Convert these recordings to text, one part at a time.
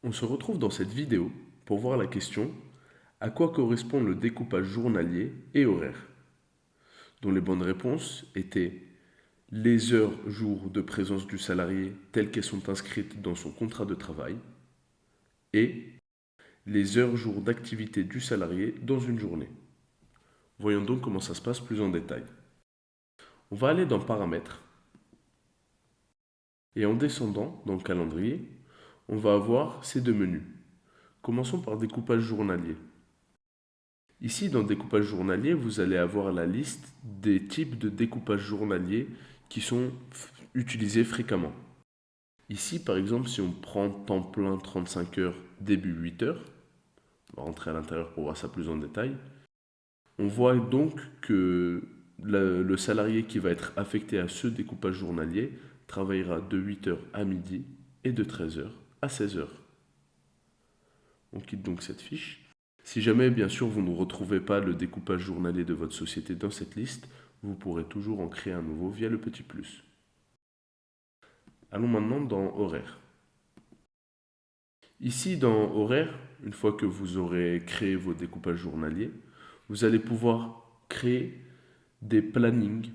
On se retrouve dans cette vidéo pour voir la question à quoi correspond le découpage journalier et horaire, dont les bonnes réponses étaient les heures jours de présence du salarié telles qu'elles sont inscrites dans son contrat de travail et les heures jours d'activité du salarié dans une journée. Voyons donc comment ça se passe plus en détail. On va aller dans Paramètres et en descendant dans le calendrier, on va avoir ces deux menus. Commençons par découpage journalier. Ici, dans découpage journalier, vous allez avoir la liste des types de découpage journalier qui sont utilisés fréquemment. Ici, par exemple, si on prend temps plein 35 heures, début 8 heures, on va rentrer à l'intérieur pour voir ça plus en détail, on voit donc que le salarié qui va être affecté à ce découpage journalier travaillera de 8 heures à midi et de 13 heures à 16 heures. On quitte donc cette fiche. Si jamais, bien sûr, vous ne retrouvez pas le découpage journalier de votre société dans cette liste, vous pourrez toujours en créer un nouveau via le petit plus. Allons maintenant dans Horaire. Ici, dans Horaire, une fois que vous aurez créé vos découpages journaliers, vous allez pouvoir créer des plannings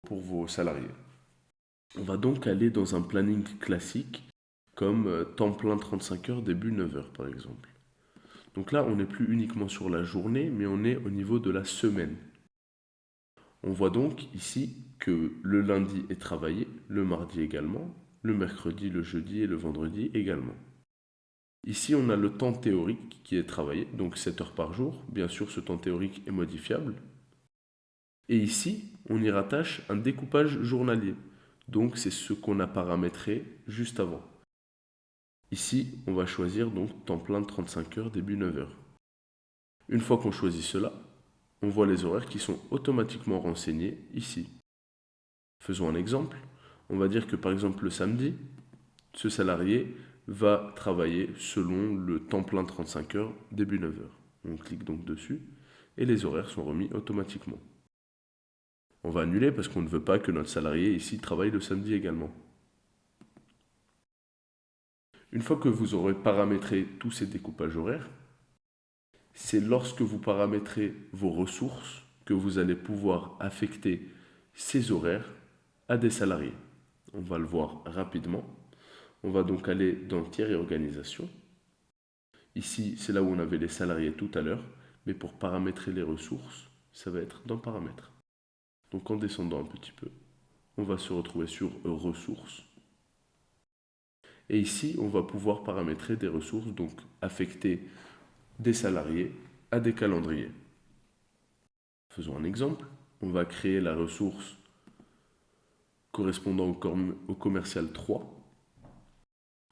pour vos salariés. On va donc aller dans un planning classique, comme temps plein 35 heures, début 9 heures par exemple. Donc là, on n'est plus uniquement sur la journée, mais on est au niveau de la semaine. On voit donc ici que le lundi est travaillé, le mardi également, le mercredi, le jeudi et le vendredi également. Ici, on a le temps théorique qui est travaillé, donc 7 heures par jour. Bien sûr, ce temps théorique est modifiable. Et ici, on y rattache un découpage journalier. Donc, c'est ce qu'on a paramétré juste avant. Ici, on va choisir donc temps plein de 35 heures, début 9 heures. Une fois qu'on choisit cela, on voit les horaires qui sont automatiquement renseignés ici. Faisons un exemple. On va dire que par exemple le samedi, ce salarié va travailler selon le temps plein 35 heures, début 9 heures. On clique donc dessus et les horaires sont remis automatiquement. On va annuler parce qu'on ne veut pas que notre salarié ici travaille le samedi également. Une fois que vous aurez paramétré tous ces découpages horaires, c'est lorsque vous paramétrez vos ressources que vous allez pouvoir affecter ces horaires à des salariés. On va le voir rapidement. On va donc aller dans Tiers et organisation. Ici, c'est là où on avait les salariés tout à l'heure, mais pour paramétrer les ressources, ça va être dans Paramètres. Donc en descendant un petit peu, on va se retrouver sur Ressources. Et ici, on va pouvoir paramétrer des ressources, donc affecter des salariés à des calendriers. Faisons un exemple. On va créer la ressource correspondant au commercial 3.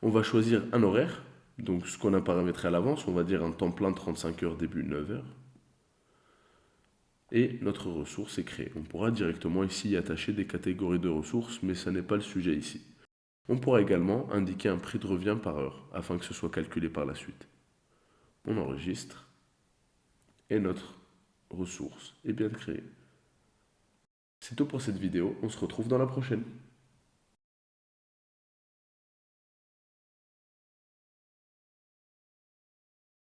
On va choisir un horaire, donc ce qu'on a paramétré à l'avance, on va dire un temps plein de 35 heures, début 9 heures. Et notre ressource est créée. On pourra directement ici y attacher des catégories de ressources, mais ce n'est pas le sujet ici. On pourra également indiquer un prix de revient par heure, afin que ce soit calculé par la suite. On enregistre, et notre ressource est bien créée. C'est tout pour cette vidéo, on se retrouve dans la prochaine.